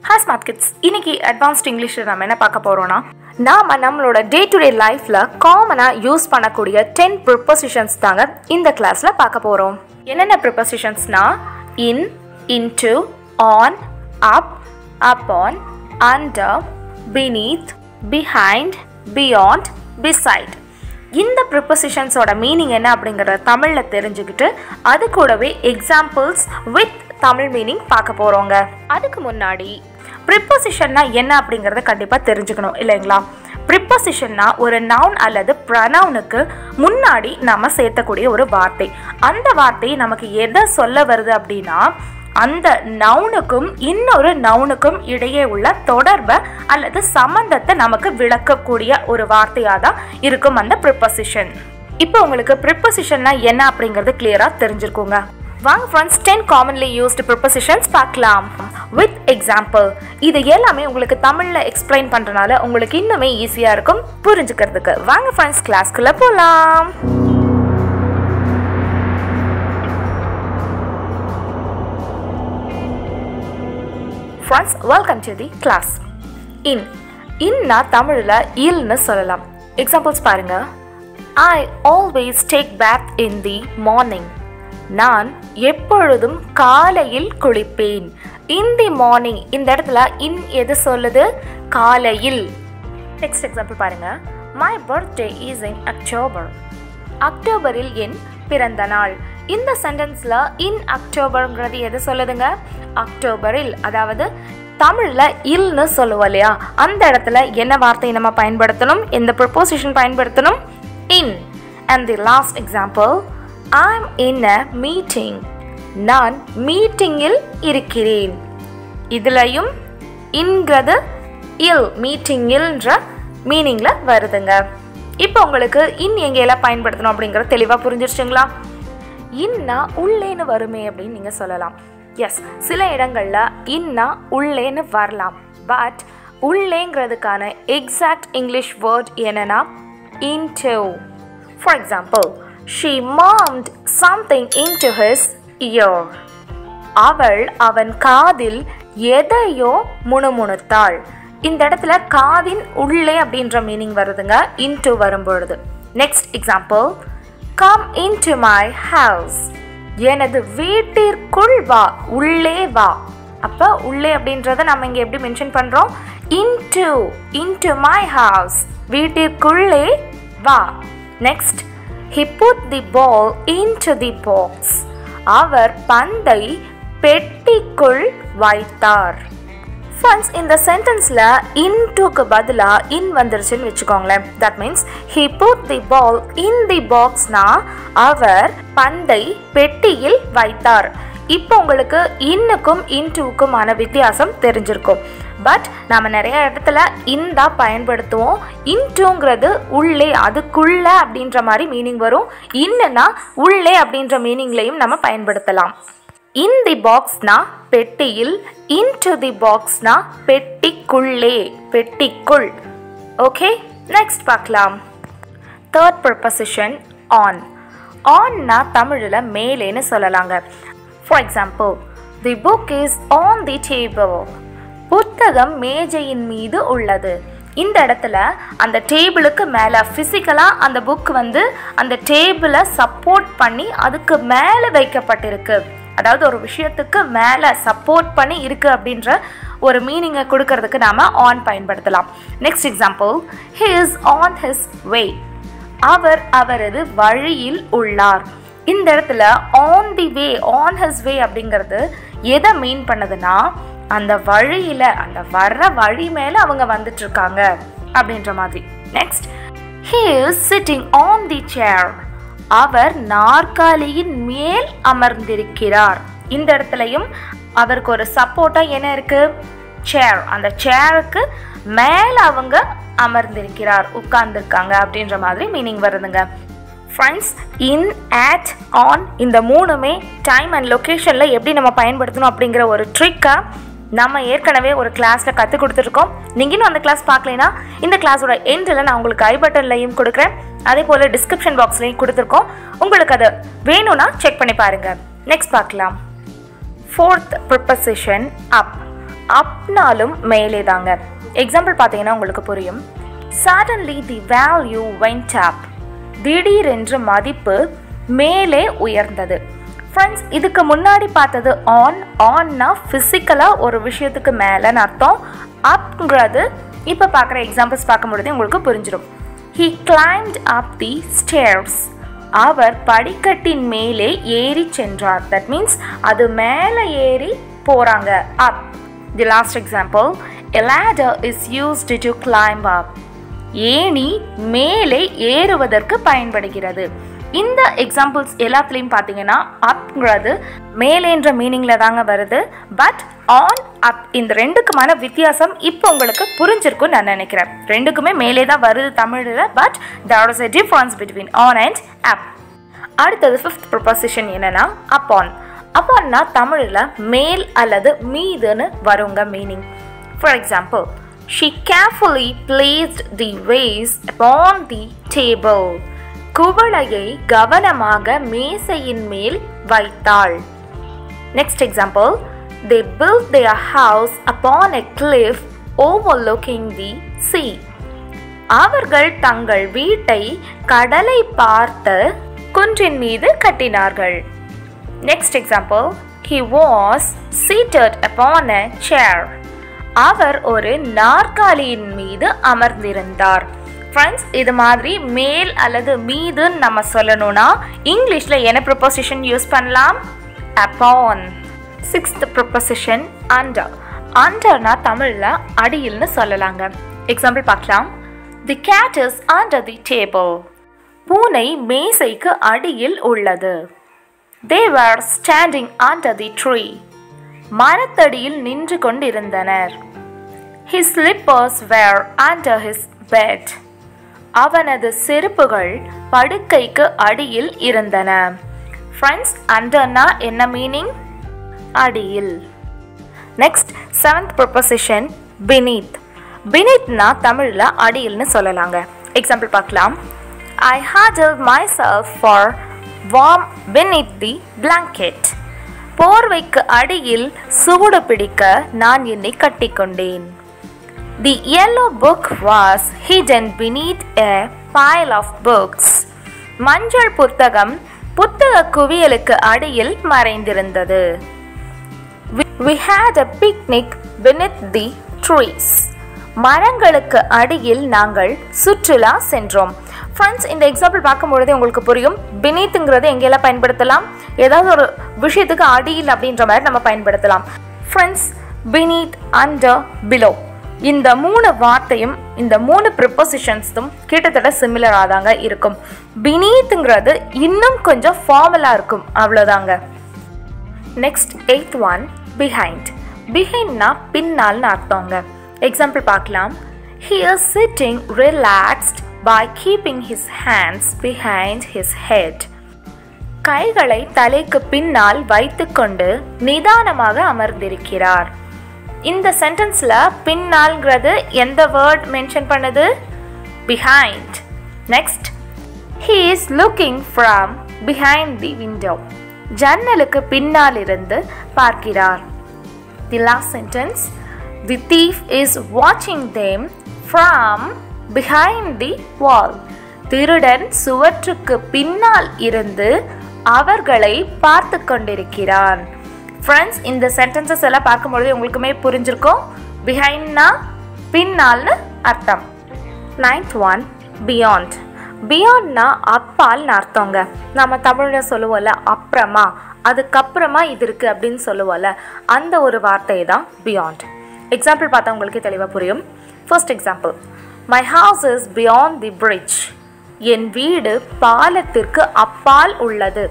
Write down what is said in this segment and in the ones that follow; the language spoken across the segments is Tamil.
Hi smart kids, இன்னைக்கு advanced Englishல நாம என்ன பார்க்க போறோம்னா நாம நம்மளோட டே டு டே லைஃப்ல காமனா யூஸ் பண்ணக்கூடிய 10 prepositions தாங்க இந்த கிளாஸ்ல பார்க்க போறோம். என்னென்ன prepositionsனா in, into, on, up, upon, under, beneath, behind, beyond, beside. இந்த prepositionஸோட மீனிங் என்ன அப்படிங்கறத தமிழ்ல தெரிஞ்சுக்கிட்டு அது கூடவே எக்ஸாம்பிள்ஸ் வித் தமிழ் மீனிங் பார்க்க போறோங்க. அதுக்கு முன்னாடி prepositionனா என்ன அப்படிங்கறத கண்டிப்பா தெரிஞ்சுக்கணும் இல்லைங்களா? prepositionனா ஒரு noun அல்லது pronounக்கு முன்னாடி நாம சேர்த்தக்கூடிய ஒரு வார்த்தை. அந்த வார்த்தை நமக்கு எதை சொல்ல வருது அப்படின்னா அந்த நவுனுக்கும் இன்னொரு நவுனுக்கும் இடையே உள்ள தொடர்பை அல்லது சம்பந்தத்தை நமக்கு விளக்கக்கூடிய ஒரு வார்த்தையா தான் இருக்கும் அந்த preposition. இப்போ உங்களுக்கு prepositionனா என்ன அப்படிங்கறது கிளியரா தெரிஞ்சிருக்குங்க. வாங்க फ्रेंड्स 10 commonly used prepositions பார்க்கலாம் with example. இது எல்லாமே உங்களுக்கு தமிழ்ல எக்ஸ்பிளைன் பண்றனால உங்களுக்கு இன்னுமே ஈஸியா இருக்கும் புரிஞ்சுக்கிறதுக்கு. வாங்க फ्रेंड्स கிளாஸ்க்குள்ள போலாம். Friends, welcome to the class. Inna தமிழ்ல ilnu சொல்லலாம். Examples பாருங்க. I always take bath in the morning. நான் எப்பொழுதும் காலையில் குளிப்பேன். In the morning இந்த இடத்துல in எது சொல்லுது? காலையில். Next example பாருங்க. My birthday is in October. அக்டோபரில் என் பிறந்த நாள். இந்த சென்டென்ஸ்ல in அக்டோபர்ங்கிறது எது சொல்லுதுங்க? அக்டோபரில். அதாவது தமிழ்ல இல்னு சொல்லுவோம் இல்லையா? அந்த இடத்துல என்ன வார்த்தை நம்ம பயன்படுத்தணும்? எந்த preposition பயன்படுத்தணும்? In. And the last example, I'm in a meeting. நான் மீட்டிங்கில் இருக்கிறேன். இதுலயும் இன்கிறது இல் மீட்டிங்கில்ன்ற மீனிங்ல வருதுங்க. இப்போ உங்களுக்கு இன் எங்கெல்லாம் பயன்படுத்தணும் அப்படிங்கறது தெளிவா புரிஞ்சிருச்சுங்களா? இன்னா உள்ளேன்னு வருமே அப்படின்னு நீங்க சொல்லலாம். எஸ், சில இடங்கள்ல இன்னா உள்ளேன்னு வரலாம். பட் உள்ளேங்கிறதுக்கான எக்ஸாக்ட் இங்கிலீஷ் வேர்ட் என்னன்னா into. For example, she mummed something into his ear. அவன் காதில் எதையோ முணுமுணுத்தாள். இந்த இடத்துல காதின் உள்ளே அப்படின்ற மீனிங் வருதுங்க into வரும்பொழுது. Next example, come into my house. எனது வீட்டிற்குள் வா, உள்ளே வா. அப்ப உள்ளே அப்படின்றத நம்ம இங்க எப்படி மென்ஷன் பண்றோம்? into my house. வீட்டிற்குள்ளே வா. Next, he put the ball into the box. அவர் பந்தை பெட்டிக்குள் வைத்தார். Friends, இந்த சென்டென்ஸ்ல intoக்கு பதிலா in வந்துருச்சுன்னு வெச்சுக்கோங்களேன். That means he put the ball in the boxனா அவர் பந்தை பெட்டியில் வைத்தார். இப்போ உங்களுக்கு இன்னுக்கும் intoக்குமான வித்தியாசம் தெரிஞ்சிருக்கும். பட் நாம நிறைய இடத்துல இந்தா பயன்படுத்துவோம். இன்டோங்கிறது உள்ளே, அதுக்குள்ள அப்படின்ற மாதிரி மீனிங் வரும். இன்னுனா உள்ளே அப்படின்ற மீனிங்லையும் நம்ம பயன்படுத்தலாம். இன் தி பாக்ஸ்னா பெட்டியில், இன்டு தி பாக்ஸ்னா பெட்டிக்குள்ளே, பெட்டிக்குள். ஓகே, நெக்ஸ்ட் பார்க்கலாம். Third preposition on. ஆன்னா தமிழ்ல மேலேன்னு சொல்லலாங்க. For example, the book is on the table. புத்தகம் மேஜையின் மீது உள்ளது. இந்த இடத்துல அந்த டேபிளுக்கு மேலே ஃபிசிக்கலாக அந்த புக் வந்து அந்த டேபிளை சப்போர்ட் பண்ணி அதுக்கு மேலே வைக்கப்பட்டிருக்கு. அதாவது ஒரு விஷயத்துக்கு மேலே சப்போர்ட் பண்ணி இருக்கு அப்படின்ற ஒரு மீனிங்கை கொடுக்கறதுக்கு நாம ஆன் பயன்படுத்தலாம். Next example, he is on his way. அவரது வழியில் உள்ளார். இந்த இடத்துல on the way, on his way அப்படிங்கிறது எதை மீன் பண்ணுதுன்னா அந்த வழியில, அந்த வர்ற வழி மேல அவங்க வந்துட்டு இருக்காங்க அப்படின்ற மாதிரி. Next, he is sitting on the chair. அவர் நாற்காலியின் மேல் அமர்ந்திருக்கிறார். இந்த இடத்துலயும் அவருக்கு ஒரு சப்போர்ட்டா என்ன இருக்கு? சேர். அந்த சேருக்கு மேல அவங்க அமர்ந்திருக்கிறார், உட்கார்ந்துருக்காங்க அப்படின்ற மாதிரி மீனிங் வருதுங்க. ஃப்ரெண்ட்ஸ், இன், அட், ஆன் இந்த மூணுமே டைம் அண்ட் லொக்கேஷன்ல எப்படி நம்ம பயன்படுத்தணும் அப்படிங்கிற ஒரு ட்ரிக்கா நம்ம ஏற்கனவே ஒரு கிளாஸில் கற்றுக் கொடுத்துருக்கோம். நீங்கள் இன்னும் அந்த கிளாஸ் பார்க்கலைன்னா இந்த கிளாஸோட எண்டில் நான் உங்களுக்கு ஐ பட்டன்லையும் கொடுக்குறேன். அதே போல் டிஸ்கிரிப்ஷன் பாக்ஸ்லையும் கொடுத்துருக்கோம். உங்களுக்கு அது வேணும்னா செக் பண்ணி பாருங்கள். நெக்ஸ்ட் பார்க்கலாம். Fourth preposition up. அப்னாலும் மேலே தாங்க. எக்ஸாம்பிள் பார்த்தீங்கன்னா உங்களுக்கு புரியும். Suddenly the value went up. திடீரென்று மதிப்பு மேலே உயர்ந்தது. ஃப்ரெண்ட்ஸ், இதுக்கு முன்னாடி பார்த்தது ஆன்னா ஃபிசிக்கலாக ஒரு விஷயத்துக்கு மேலேன்னு அர்த்தம். அப்ங்கிறது இப்போ பார்க்குற எக்ஸாம்பிள்ஸ் பார்க்கும்பொழுது உங்களுக்கு புரிஞ்சிடும். He climbed up the stairs. அவர் படிக்கட்டின் மேலே ஏறி சென்றார். That means அது மேலே ஏறி போகிறாங்க. அப். The last example, a ladder is used to climb up. ஏணி மேலே ஏறுவதற்கு பயன்படுகிறது. இந்த எக்ஸாம்பிள்ஸ் எல்லாத்துலேயும் பார்த்தீங்கன்னா அப்ங்கிறது மேலேன்ற மீனிங்கில் தாங்க வருது. பட் ஆன் அப் இந்த ரெண்டுக்குமான வித்தியாசம் இப்போ உங்களுக்கு புரிஞ்சிருக்குன்னு நான் நினைக்கிறேன். ரெண்டுக்குமே மேலே தான் வருது தமிழில். But there is a difference between on and up. அடுத்தது 5th preposition என்னன்னா upon. uponனா தமிழில் மேல் அல்லது மீதுன்னு வருங்க meaning. For example, she carefully placed the vase upon the table. குவளையை கவனமாக மேசையின் மேல் வைத்தாள். Next example, they built their house upon a cliff overlooking the sea. அவர்கள் தங்கள் வீட்டை கடலை பார்த்த குன்றின் மீது கட்டினார்கள். Next example, he was seated upon a chair. அவர் ஒரு நாற்காலியின் மீது அமர்ந்திருந்தார். ஃப்ரெண்ட்ஸ், இது மாதிரி மேல் அல்லது மீதுன்னு நம்ம சொல்லணும்னா இங்கிலீஷில் என்ன ப்ரிப்போசிஷன் யூஸ் பண்ணலாம்? upon. 6th preposition under. underனா தமிழில் அடியில்னு சொல்லலாங்க. எக்ஸாம்பிள் பார்க்கலாம். the cat is under the table. பூனை மேசைக்கு அடியில் உள்ளது. they were standing under the tree. மரத்தடியில் நின்று கொண்டிருந்தனர். his slippers were under his bed. அவனது செருப்புகள் படுக்கைக்கு அடியில் இருந்தன. ஃப்ரெண்ட்ஸ், அண்டர்னா என்ன மீனிங்? அடியில். Next 7th preposition beneath. beneathனா தமிழில் அடியில்னு சொல்லலாங்க. எக்ஸாம்பிள் பார்க்கலாம். I huddled myself for warm beneath the blanket. போர்வைக்கு அடியில் சூடு பிடிக்க நான் என்னை கட்டிக்கொண்டேன். The yellow book was hidden beneath a pile of books. மஞ்சள் புத்தகம் புத்தக குவியலுக்கு அடியில் மறைந்திருந்தது. We had a picnic beneath the trees. மரங்களுக்கு அடியில் நாங்கள் சுற்றுலா சென்றோம். ஃப்ரெண்ட்ஸ், இந்த எக்ஸாம்பிள் பார்க்கும்பொழுதே உங்களுக்கு புரியும். beneathங்கிறது எங்கெல்லாம் பயன்படுத்தலாம்? ஏதாவது ஒரு விஷயத்துக்கு அடியில் அப்படின்ற மாதிரி நம்ம பயன்படுத்தலாம். ஃப்ரெண்ட்ஸ், beneath, under, below இந்த 3 வார்த்தையும் இந்த 3 ப்ரிப்போசிஷன்ஸும் கிட்டத்தட்ட சிமிலராக தாங்க இருக்கும். beneathங்கிறது இன்னும் கொஞ்சம் ஃபார்மலாக இருக்கும், அவ்வளோதாங்க. Next 8th one behind. behindனா பின்னால்னு அர்த்தங்க. எக்ஸாம்பிள் பார்க்கலாம். he is sitting relaxed by keeping his hands behind his head. கைகளை தலைக்கு பின்னால் வைத்துக்கொண்டு நிதானமாக அமர்ந்திருக்கிறார். இந்த சென்டென்ஸ்ல பின்னால்ங்கிறது எந்த வேர்ட் மென்ஷன் பண்ணுது? behind. Next, he is looking from behind the window. ஜன்னலுக்கு பின்னால் இருந்து பார்க்கிறார். the last sentence, the thief is watching them from behind the wall. திருடன் சுவற்றுக்கு பின்னால் இருந்து அவர்களை பார்த்து கொண்டிருக்கிறான். ஃப்ரெண்ட்ஸ், இந்த சென்டென்சஸ் எல்லாம் பார்க்கும்பொழுது உங்களுக்குமே புரிஞ்சிருக்கும். பிஹைண்ட்னா பின்னால்னு அர்த்தம். 9th one beyond. பியாண்ட்னா அப்பால்னு அர்த்தங்க. நம்ம தமிழில் சொல்லுவோம்ல அப்புறமா, அதுக்கப்புறமா இது இருக்குது அப்படின்னு சொல்லுவோம்ல, அந்த ஒரு வார்த்தை தான் பியாண்ட். எக்ஸாம்பிள் பார்த்தா உங்களுக்கு தெளிவாக புரியும். First example, my house is beyond the bridge. என் வீடு பாலத்திற்கு அப்பால் உள்ளது.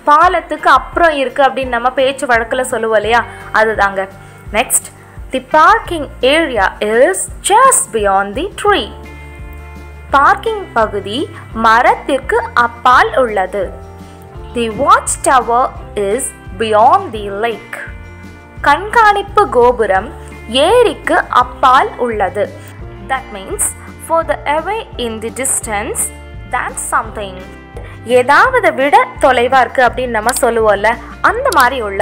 பாலத்துக்கு அப்புறம் இருக்குது அப்படின்னு நம்ம பேச்சு வழக்கில் சொல்லுவோம் இல்லையா, அதுதாங்க. Next, the parking area is just beyond the tree. Parking பகுதி மரத்திற்கு அப்பால் உள்ளது. The watch tower is beyond the lake. கண்காணிப்பு கோபுரம் ஏரிக்கு அப்பால் உள்ளது. That means further away in the distance than something. ஏதாவது விட தொலைவா இருக்கு அப்படின்னு நம்ம சொல்லுவோம்ல, அந்த மாதிரி உள்ள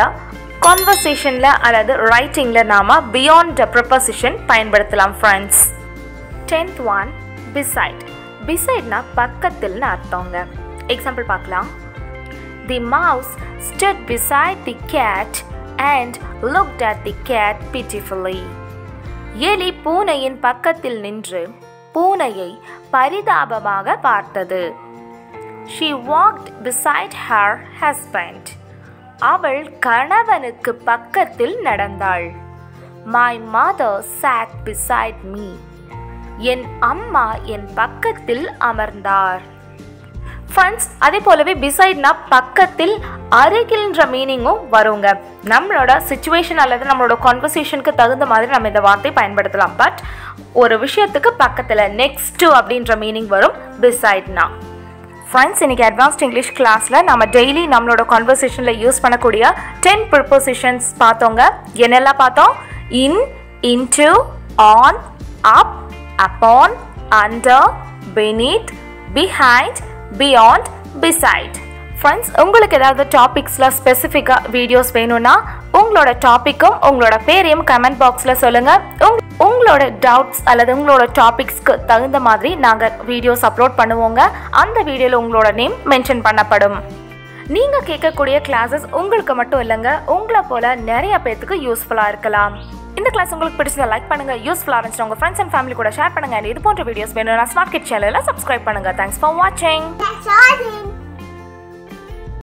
கான்வர்சேஷனில் அல்லது ரைட்டிங்கில் நாம் பியாண்ட் ப்ரிப்போசிஷன் பயன்படுத்தலாம் ஃப்ரெண்ட்ஸ். 10th one beside. Besideனா பக்கத்தில்னு அர்த்தங்க. எக்ஸாம்பிள் பார்க்கலாம். The mouse stood beside the cat and looked at the cat pitifully. எலி பூனையின் பக்கத்தில் நின்று பூனையை பரிதாபமாக பார்த்தது. She walked beside her husband. அவள் கணவனுக்கு பக்கத்தில் நடந்தாள். My mother sat beside me. என் அம்மா என் பக்கத்தில் அமர்ந்தார். ஃப்ரெண்ட்ஸ், அதே போலவே பிசைட்னா பக்கத்தில் அருகில்ன்ற மீனிங்கும் வருங்க. நம்மளோட சிச்சுவேஷன் அல்லது நம்மளோட கான்வர்சேஷனுக்கு தகுந்த மாதிரி நம்ம இந்த வார்த்தை பயன்படுத்தலாம். பட் ஒரு விஷயத்துக்கு பக்கத்தில் நெக்ஸ்ட் டு அப்படின்ற மீனிங் வரும் பிசைட்னா. ஃப்ரெண்ட்ஸ், இன்னைக்கு அட்வான்ஸ்ட் இங்கிலீஷ் கிளாஸில் நம்ம டெய்லி நம்மளோட கான்வர்சேஷனில் யூஸ் பண்ணக்கூடிய 10 ப்ரிப்போசிஷன்ஸ் பார்த்தோங்க. என்னெல்லாம் பார்த்தோம்? In, into, on, up, upon, under, beneath, behind, beyond, beside. Friends, உங்களுக்கு ஏதாவது டாபிக்ஸில் ஸ்பெசிஃபிக்காக வீடியோஸ் வேணும்னா உங்களோட டாப்பிக்கும் உங்களோட பேரையும் கமெண்ட் பாக்ஸில் சொல்லுங்கள். உங்களோட டவுட்ஸ் அல்லது உங்களோட டாபிக்ஸ்க்கு தகுந்த மாதிரி நாங்கள் வீடியோஸ் அப்லோட் பண்ணுவோங்க. அந்த வீடியோவில் உங்களோட நேம் மென்ஷன் பண்ணப்படும். நீங்கள் கேட்கக்கூடிய கிளாஸஸ் உங்களுக்கு மட்டும் இல்லைங்க, உங்களை போல் நிறைய பேர்த்துக்கு யூஸ்ஃபுல்லாக இருக்கலாம். இந்த கிளாஸ் உங்களுக்கு பிடிச்சதை லைக் பண்ணுங்க, யூஸ்ஃபுல்லாக இருந்துச்சு உங்கள் ஃப்ரெண்ட்ஸ் அண்ட் ஃபேமிலி கூட ஷேர் பண்ணுங்க. இது போன்ற வீடியோஸ் வேணும்னா ஸ்மார்ட் கிட் சேனலில் சப்ஸ்கிரைப் பண்ணுங்க. தேங்க்ஸ் ஃபார் வாட்சிங்.